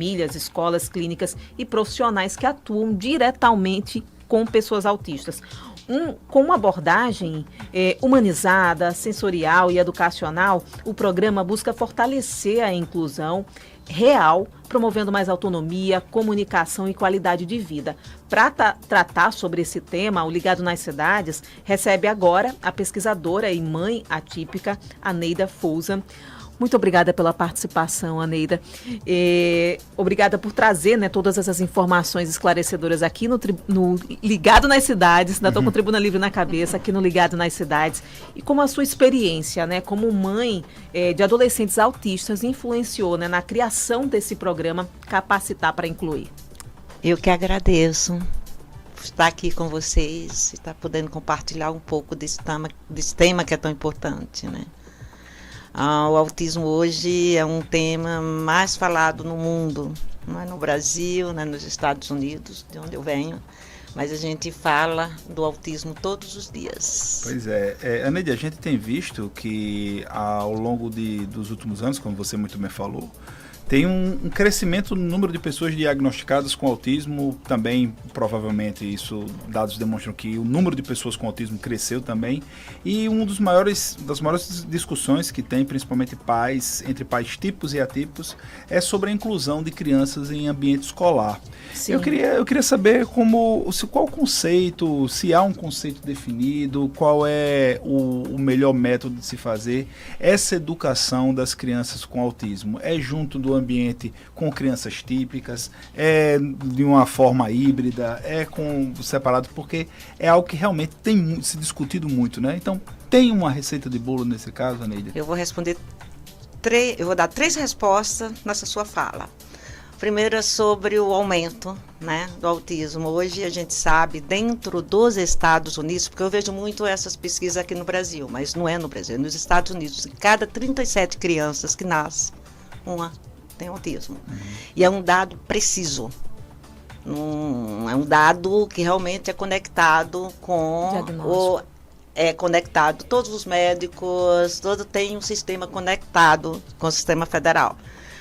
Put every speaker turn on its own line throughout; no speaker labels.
famílias, escolas, clínicas e profissionais que atuam diretamente com pessoas autistas. Com uma abordagem humanizada, sensorial e educacional, o programa busca fortalecer a inclusão real, promovendo mais autonomia, comunicação e qualidade de vida. Para tratar sobre esse tema, o Ligado nas Cidades recebe agora a pesquisadora e mãe atípica, Aneida Fouza. Muito obrigada pela participação, Aneida. Obrigada por trazer, né, todas essas informações esclarecedoras aqui no Ligado nas Cidades. Ainda estou com o Tribuna Livre na cabeça, aqui no Ligado nas Cidades. E como a sua experiência, né, como mãe de adolescentes autistas influenciou, né, na criação desse programa Capacitar para Incluir.
Eu que agradeço por estar aqui com vocês, estar podendo compartilhar um pouco desse tema que é tão importante, né? O autismo hoje é um tema mais falado no mundo, não é no Brasil, não é nos Estados Unidos, de onde eu venho, mas a gente fala do autismo todos os dias.
Pois é, Aneide, a gente tem visto que ao longo dos últimos anos, como você muito bem falou, tem um crescimento no número de pessoas diagnosticadas com autismo, também provavelmente dados demonstram que o número de pessoas com autismo cresceu também, e das maiores discussões que tem, principalmente entre pais tipos e atípicos, é sobre a inclusão de crianças em ambiente escolar. Sim. Eu queria saber qual o conceito, se há um conceito definido, qual é o melhor método de se fazer essa educação das crianças com autismo. É junto do ambiente com crianças típicas, é de uma forma híbrida, é separado, porque é algo que realmente tem se discutido muito, né? Então, tem uma receita de bolo nesse caso, Aneide?
Eu vou eu vou dar 3 respostas nessa sua fala. Primeiro é sobre o aumento, né, do autismo. Hoje a gente sabe, dentro dos Estados Unidos, porque eu vejo muito essas pesquisas aqui no Brasil, mas não é no Brasil, é nos Estados Unidos. De cada 37 crianças que nascem, uma tem autismo. E é um dado preciso. É um dado que realmente é conectado com conectado. Todos os médicos, tem um sistema conectado com o sistema federal.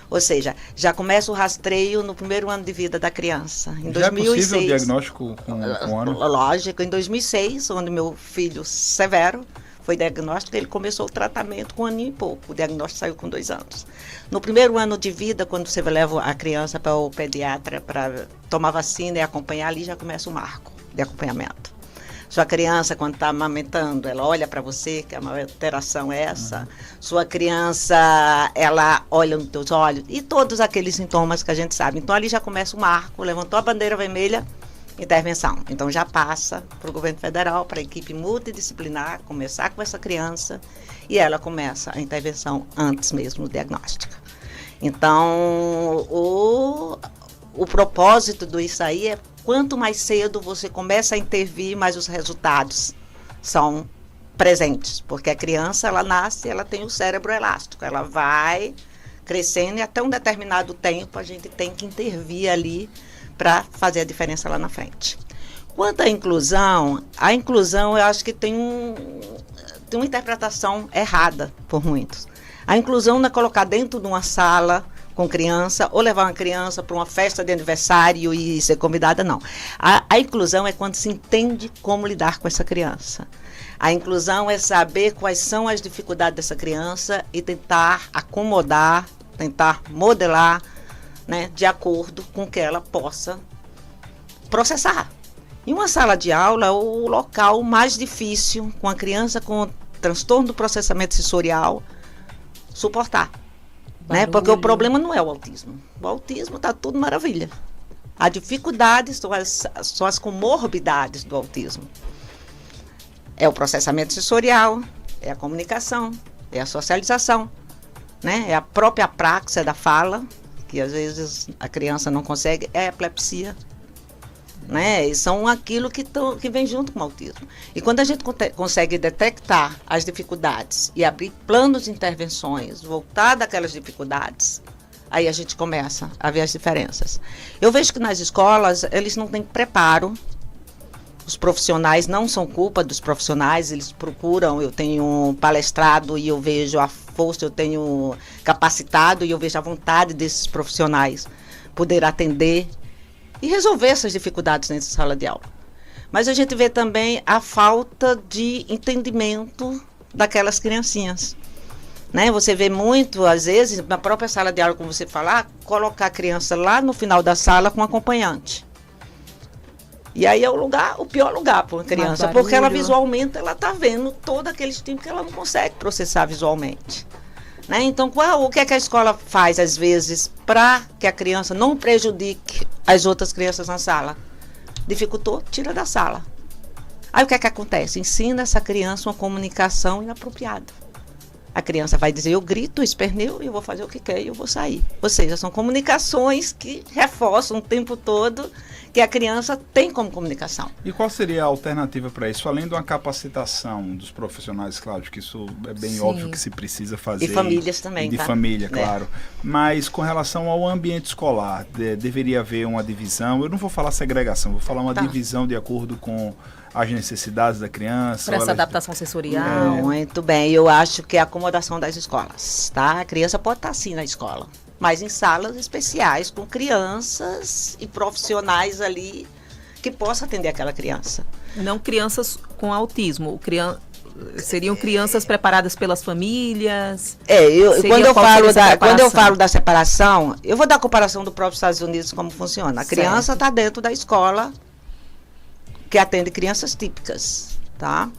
Ou seja, já começa o rastreio no primeiro ano de vida da criança. Em 2006,
é possível o diagnóstico com um ano?
Lógico, em 2006, onde meu filho Severo foi diagnóstico, ele começou o tratamento com 1 ano e pouco. O diagnóstico saiu com 2 anos. No primeiro ano de vida, quando você leva a criança para o pediatra para tomar vacina e acompanhar, ali já começa o marco de acompanhamento. Sua criança, quando está amamentando, ela olha para você, que a alteração é essa. Sua criança, ela olha nos teus olhos. E todos aqueles sintomas que a gente sabe. Então, ali já começa o marco, levantou a bandeira vermelha, intervenção. Então, já passa para o governo federal, para a equipe multidisciplinar, começar com essa criança, e ela começa a intervenção antes mesmo do diagnóstico. Então, o propósito disso aí é quanto mais cedo você começa a intervir, mais os resultados são presentes. Porque a criança, ela nasce, ela tem o cérebro elástico, ela vai crescendo e até um determinado tempo a gente tem que intervir ali para fazer a diferença lá na frente. Quanto à inclusão, eu acho que tem uma interpretação errada por muitos. A inclusão não é colocar dentro de uma sala com criança, ou levar uma criança para uma festa de aniversário e ser convidada, não. A inclusão é quando se entende como lidar com essa criança. A inclusão é saber quais são as dificuldades dessa criança e tentar acomodar, tentar modelar, né, de acordo com o que ela possa processar. E uma sala de aula é o local mais difícil, com a criança com transtorno do processamento sensorial, suportar. Né? Porque o problema não é o autismo. O autismo está tudo maravilha. A dificuldade são as comorbidades do autismo. É o processamento sensorial, é a comunicação, é a socialização, né? É a própria praxia da fala, que às vezes a criança não consegue, é a epilepsia. Né? E são aquilo que vem junto com o autismo. E quando a gente consegue detectar as dificuldades e abrir planos de intervenções, voltar daquelas dificuldades, aí a gente começa a ver as diferenças. Eu vejo que nas escolas eles não têm preparo. Os profissionais, não são culpa dos profissionais, eles procuram, eu tenho palestrado e eu vejo a força, eu tenho capacitado e eu vejo a vontade desses profissionais. poder atender e resolver essas dificuldades dentro da sala de aula. Mas a gente vê também a falta de entendimento daquelas criancinhas. Né? Você vê muito, às vezes, na própria sala de aula, como você falar, colocar a criança lá no final da sala com um acompanhante. E aí é o pior lugar para uma criança, porque ela visualmente ela está vendo todo aquele estímulo que ela não consegue processar visualmente. Né? Então, o que é que a escola faz, às vezes, para que a criança não prejudique as outras crianças na sala? Dificultou, tira da sala. Aí o que é que acontece? Ensina essa criança uma comunicação inapropriada. A criança vai dizer, eu grito, eu esperneio, eu vou fazer o que quer e eu vou sair. Ou seja, são comunicações que reforçam o tempo todo que a criança tem como comunicação.
E qual seria a alternativa para isso? Além de uma capacitação dos profissionais, claro, que isso é bem óbvio que se precisa fazer.
E famílias também,
e de família, claro. Mas com relação ao ambiente escolar, deveria haver uma divisão, eu não vou falar segregação, vou falar uma divisão de acordo com as necessidades da criança.
Para essa adaptação sensorial.
Muito bem, eu acho que é a acomodação das escolas, tá? A criança pode estar sim na escola, mas em salas especiais, com crianças e profissionais ali que possam atender aquela criança.
Não crianças com autismo, seriam crianças preparadas pelas famílias?
Quando eu falo da separação, eu vou dar a comparação do próprio Estados Unidos, como funciona. A criança está dentro da escola que atende crianças típicas, tá?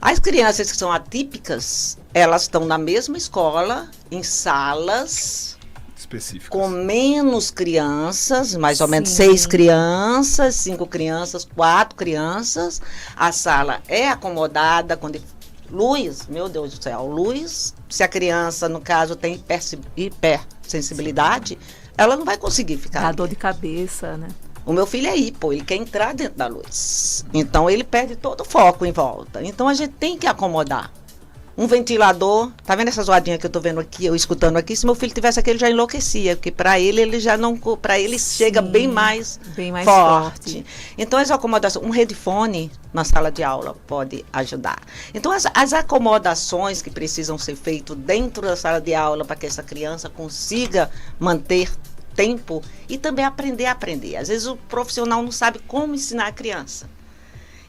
As crianças que são atípicas, elas estão na mesma escola, em salas
específicas,
com menos crianças, mais ou menos 6 crianças, 5 crianças, 4 crianças. A sala é acomodada com luz, meu Deus do céu, luz. Se a criança, no caso, tem hipersensibilidade, ela não vai conseguir ficar.
Dá dor de cabeça, né?
O meu filho é hipo, ele quer entrar dentro da luz. Então, ele perde todo o foco em volta. Então, a gente tem que acomodar. Um ventilador, tá vendo essa zoadinha que eu tô vendo aqui, eu escutando aqui? Se meu filho tivesse aqui, ele já enlouquecia, porque para ele já não, para ele chega bem mais forte. Então, as acomodações, um headphone na sala de aula pode ajudar. Então, as acomodações que precisam ser feitas dentro da sala de aula para que essa criança consiga manter tempo e também aprender a aprender. Às vezes o profissional não sabe como ensinar a criança.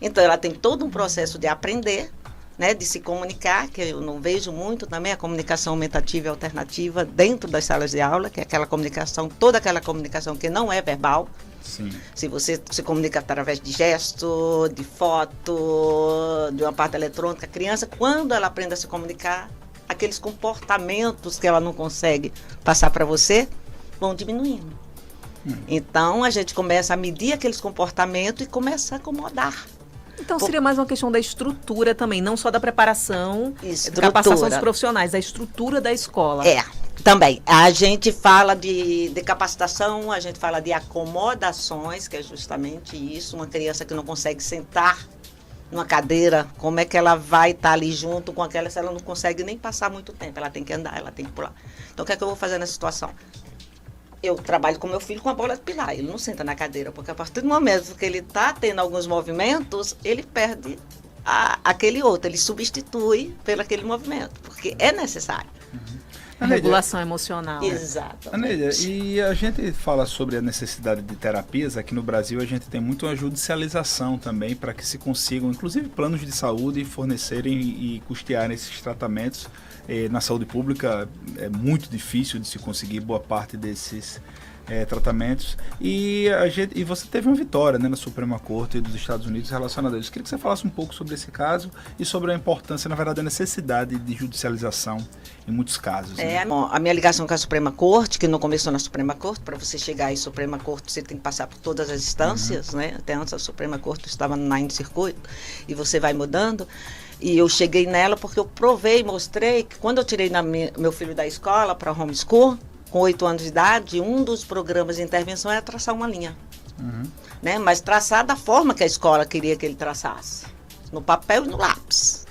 Então ela tem todo um processo de aprender, né, de se comunicar, que eu não vejo muito também a comunicação aumentativa e alternativa dentro das salas de aula, que é aquela comunicação, toda aquela comunicação que não é verbal.
Sim.
Se você se comunica através de gesto, de foto, de uma parte eletrônica, a criança, quando ela aprende a se comunicar, aqueles comportamentos que ela não consegue passar para você, vão diminuindo. Então, a gente começa a medir aqueles comportamentos e começa a acomodar.
Então, seria mais uma questão da estrutura também, não só da preparação, da capacitação dos profissionais, da estrutura da escola.
Também. A gente fala de capacitação, a gente fala de acomodações, que é justamente isso. Uma criança que não consegue sentar numa cadeira, como é que ela vai estar ali junto com aquela, se ela não consegue nem passar muito tempo, ela tem que andar, ela tem que pular. Então, o que é que eu vou fazer nessa situação? Eu trabalho com meu filho com a bola de pilar, ele não senta na cadeira, porque a partir do momento que ele está tendo alguns movimentos, ele perde aquele outro, ele substitui pelo aquele movimento, porque é necessário.
A regulação emocional.
Exato.
Anélia, e a gente fala sobre a necessidade de terapias. Aqui no Brasil a gente tem muito uma judicialização também para que se consigam, inclusive planos de saúde, fornecerem e custearem esses tratamentos. Na saúde pública é muito difícil de se conseguir boa parte desses tratamentos. E você teve uma vitória, né, na Suprema Corte dos Estados Unidos relacionada a isso. Queria que você falasse um pouco sobre esse caso e sobre a importância, na verdade, a necessidade de judicialização em muitos casos. Né?
A minha ligação com a Suprema Corte, que não começou na Suprema Corte, para você chegar em Suprema Corte, você tem que passar por todas as instâncias, né? Até antes a Suprema Corte estava no Ninth Circuit, e você vai mudando. E eu cheguei nela porque eu provei, mostrei que quando eu tirei meu filho da escola para homeschool, com 8 anos de idade, um dos programas de intervenção era traçar uma linha. Né? Mas traçar da forma que a escola queria que ele traçasse. No papel e no lápis.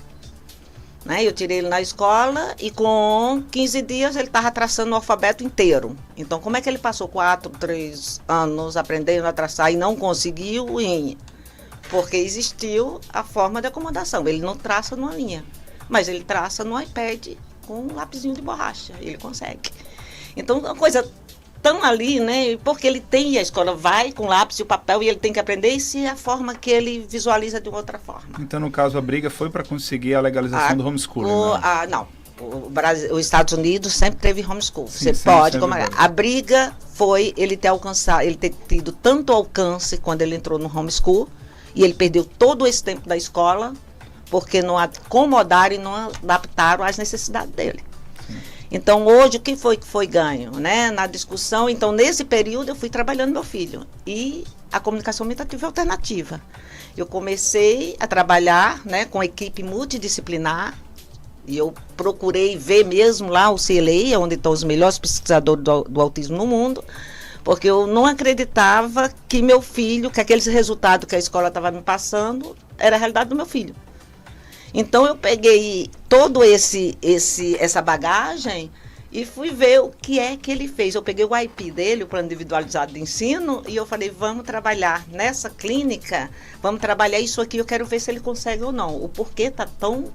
Né? Eu tirei ele na escola e com 15 dias ele estava traçando o alfabeto inteiro. Então, como é que ele passou 3 anos aprendendo a traçar e não conseguiu? Porque existiu a forma de acomodação. Ele não traça numa linha, mas ele traça no iPad com um lapisinho de borracha. Ele consegue. Então, uma coisa estão ali, né? Porque ele tem, a escola vai com lápis e o papel e ele tem que aprender, e se é a forma que ele visualiza de outra forma.
Então, no caso, a briga foi para conseguir a legalização do homeschooling, né?
Não. Os Estados Unidos sempre teve homeschool.
Sim,
Você
sempre,
pode.
sempre
A briga foi ele ter tido tanto alcance quando ele entrou no homeschool, e ele perdeu todo esse tempo da escola, porque não acomodaram e não adaptaram às necessidades dele. Então, hoje, o que foi ganho, né? Na discussão, então, nesse período, eu fui trabalhando meu filho. E a comunicação aumentativa é alternativa. Eu comecei a trabalhar, né, com equipe multidisciplinar, e eu procurei ver mesmo lá o CLA, onde estão os melhores pesquisadores do autismo no mundo, porque eu não acreditava que meu filho, que aqueles resultados que a escola estava me passando, era a realidade do meu filho. Então, eu peguei todo essa bagagem e fui ver o que é que ele fez. Eu peguei o IP dele, o Plano Individualizado de Ensino, e eu falei, vamos trabalhar nessa clínica, vamos trabalhar isso aqui, eu quero ver se ele consegue ou não. O porquê está tão,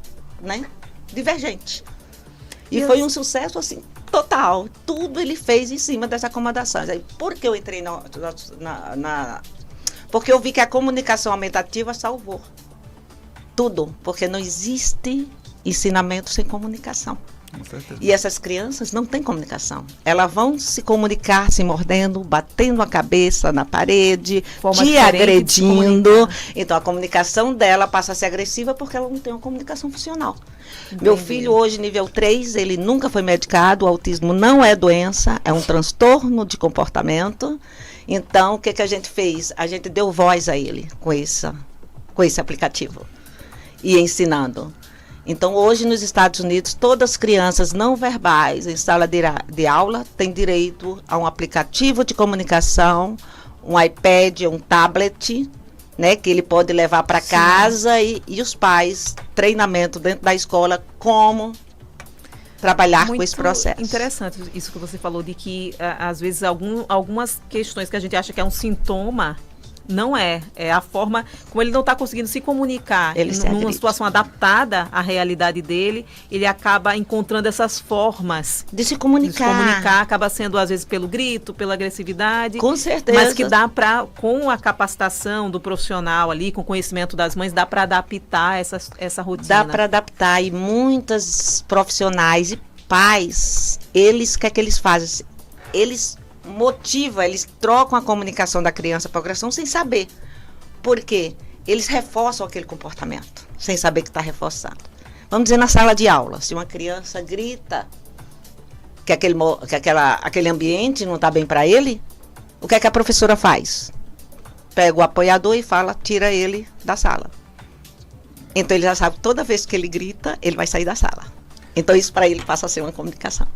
né, divergente. E foi um sucesso, assim, total. Tudo ele fez em cima das acomodações. Aí, por que eu entrei porque eu vi que a comunicação aumentativa salvou. Tudo, porque não existe ensinamento sem comunicação. E essas crianças não têm comunicação. Elas vão se comunicar se mordendo, batendo a cabeça na parede, te agredindo. Então, a comunicação dela passa a ser agressiva porque ela não tem uma comunicação funcional. Entendi. Meu filho hoje, nível 3, ele nunca foi medicado. O autismo não é doença, é um transtorno de comportamento. Então, o que a gente fez? A gente deu voz a ele com esse aplicativo. E ensinando. Então, hoje nos Estados Unidos, todas as crianças não verbais em sala de aula têm direito a um aplicativo de comunicação, um iPad, um tablet, né, que ele pode levar para casa, e os pais, treinamento dentro da escola, como trabalhar com esse processo.
Interessante isso que você falou, de que às vezes algumas questões que a gente acha que é um sintoma, não é a forma como ele não está conseguindo se comunicar numa situação adaptada à realidade dele, ele acaba encontrando essas formas
de se comunicar.
Acaba sendo às vezes pelo grito, pela agressividade.
Com certeza.
Mas que dá para, com a capacitação do profissional ali, com o conhecimento das mães, dá para adaptar essa rotina.
Dá para adaptar, e muitos profissionais e pais, o que é que eles fazem? Eles eles trocam a comunicação da criança para a agressão sem saber. Por quê? Eles reforçam aquele comportamento, sem saber que está reforçando. Vamos dizer, na sala de aula, se uma criança grita que aquele ambiente não está bem para ele, o que é que a professora faz? Pega o apoiador e fala, tira ele da sala. Então ele já sabe que toda vez que ele grita, ele vai sair da sala. Então isso para ele passa a ser uma comunicação.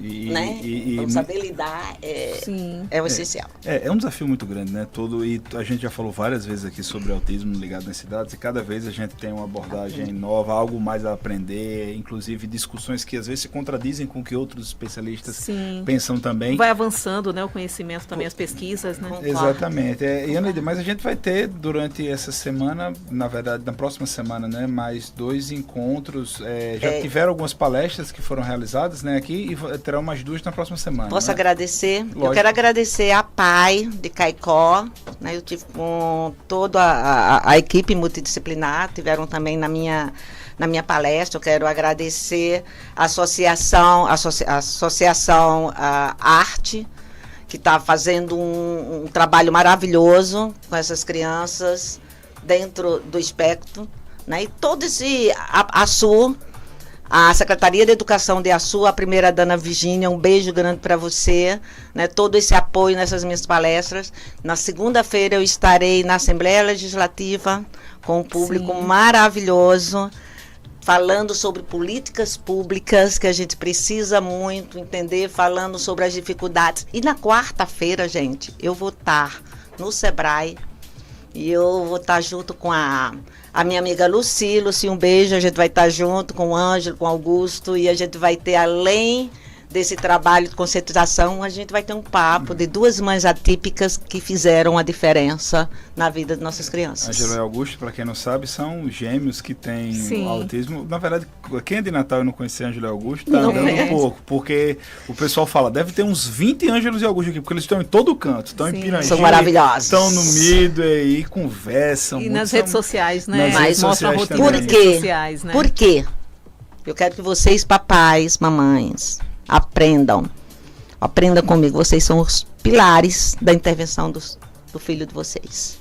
Então, saber lidar é o essencial.
É um desafio muito grande, né? E a gente já falou várias vezes aqui sobre autismo ligado nas cidades, e cada vez a gente tem uma abordagem nova, algo mais a aprender, inclusive discussões que às vezes se contradizem com o que outros especialistas pensam também.
Vai avançando, né, o conhecimento também, as pesquisas, né?
Exatamente. E Anaide, mas a gente vai ter durante essa semana, na verdade, na próxima semana, né, mais 2 encontros. Já tiveram algumas palestras que foram realizadas, né, aqui, e terão mais 2 na próxima semana.
Posso agradecer? Lógico. Eu quero agradecer a PAI de Caicó, né? Eu tive com toda a equipe multidisciplinar, tiveram também na minha palestra. Eu quero agradecer a associação Arte, que está fazendo um trabalho maravilhoso com essas crianças dentro do espectro, né? E todo a Sul, a Secretaria de Educação de Açu, a primeira Dana Virgínia, um beijo grande para você, né? Todo esse apoio nessas minhas palestras. Na segunda-feira eu estarei na Assembleia Legislativa com um público maravilhoso, falando sobre políticas públicas que a gente precisa muito entender, falando sobre as dificuldades. E na quarta-feira, gente, eu vou estar no Sebrae, e eu vou estar junto com a minha amiga Lucy, um beijo, a gente vai estar junto com o Ângelo, com o Augusto, e a gente vai ter, além desse trabalho de conscientização, a gente vai ter um papo de duas mães atípicas que fizeram a diferença na vida de nossas crianças.
Ângelo e Augusto, para quem não sabe, são gêmeos que têm
Sim.
autismo. Na verdade, quem é de Natal e não conhecia Ângelo e Augusto, tá andando um pouco, porque o pessoal fala, deve ter uns 20 Ângelos e Augusto aqui, porque eles estão em todo canto, estão em
Sim.
Pirangi,
São maravilhosos.
estão no Midway e conversam.
E
muito,
nas redes sociais, né?
nas redes
Mostram a
sociais
rotina
também.
nas
Por
redes
quê?
sociais, né?
Por quê? Eu quero que vocês, papais, mamães, aprendam comigo. Vocês são os pilares da intervenção do filho de vocês.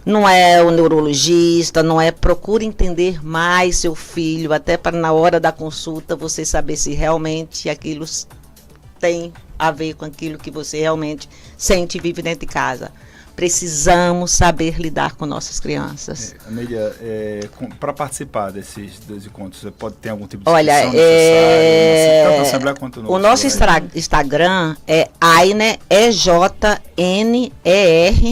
Não é o neurologista, não é, procure entender mais seu filho, até para na hora da consulta você saber se realmente aquilo tem a ver com aquilo que você realmente sente e vive dentro de casa. Precisamos saber lidar com nossas crianças.
Amélia, para participar desses encontros, você pode ter algum tipo de
Olha,
inscrição necessária, tanto na Assembleia quanto no
o nosso Instagram é Ainer, EJNER,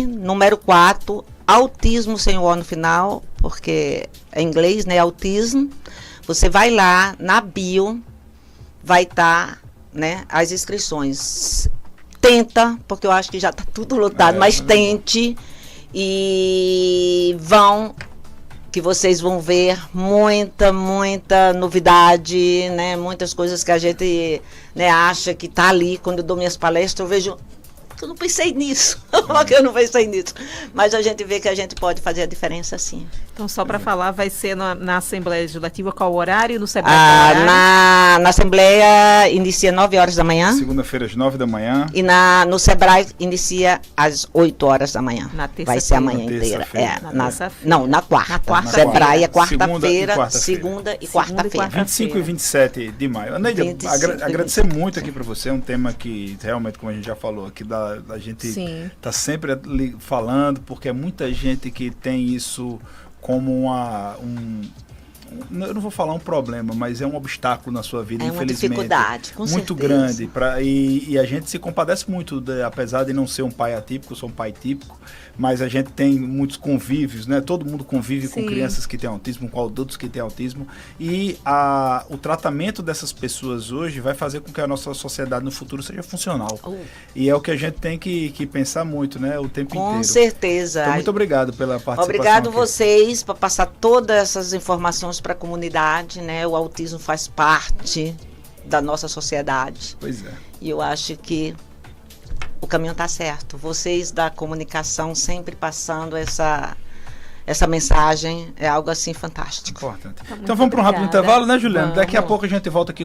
número 4, autismo sem o O no final, porque é em inglês, né, autismo. Você vai lá, na bio, vai estar, né, as inscrições. Tenta, porque eu acho que já está tudo lotado, mas tente e que vocês vão ver muita novidade, né? Muitas coisas que a gente, né, acha que está ali. Quando eu dou minhas palestras, eu vejo eu não pensei nisso, porque eu não pensei nisso. Mas a gente vê que a gente pode fazer a diferença sim.
Então, só para falar, vai ser na Assembleia Legislativa, qual o horário? No Sebrae,
na Assembleia inicia 9 horas da manhã.
Segunda-feira, às 9 da manhã.
E no Sebrae inicia às 8 horas da manhã.
Na terça-feira.
Vai ser a manhã inteira. Na quarta.
Na quarta.
Sebrae é quarta-feira,
Segunda
segunda e quarta-feira.
25 e 27 de maio. Anélia, agradecer muito aqui para você. É um tema que realmente, como a gente já falou aqui, a gente está sempre ali falando, porque é muita gente que tem isso como eu não vou falar um problema, mas é um obstáculo na sua vida, infelizmente. É uma
dificuldade, com
muito
certeza.
grande. E a gente se compadece muito, apesar de não ser um pai atípico, eu sou um pai típico, mas a gente tem muitos convívios, né? Todo mundo convive com crianças que têm autismo, com adultos que têm autismo, e o tratamento dessas pessoas hoje vai fazer com que a nossa sociedade no futuro seja funcional. E é o que a gente tem que pensar muito, né? O tempo inteiro.
Com certeza.
Então, muito obrigado pela participação.
Obrigado
aqui.
Vocês por passar todas essas informações para a comunidade, né? O autismo faz parte da nossa sociedade.
Pois é.
E eu acho que o caminho está certo. Vocês da comunicação sempre passando essa mensagem é algo assim fantástico.
Importante. Então vamos para um rápido intervalo, né, Juliana? Daqui a pouco a gente volta aqui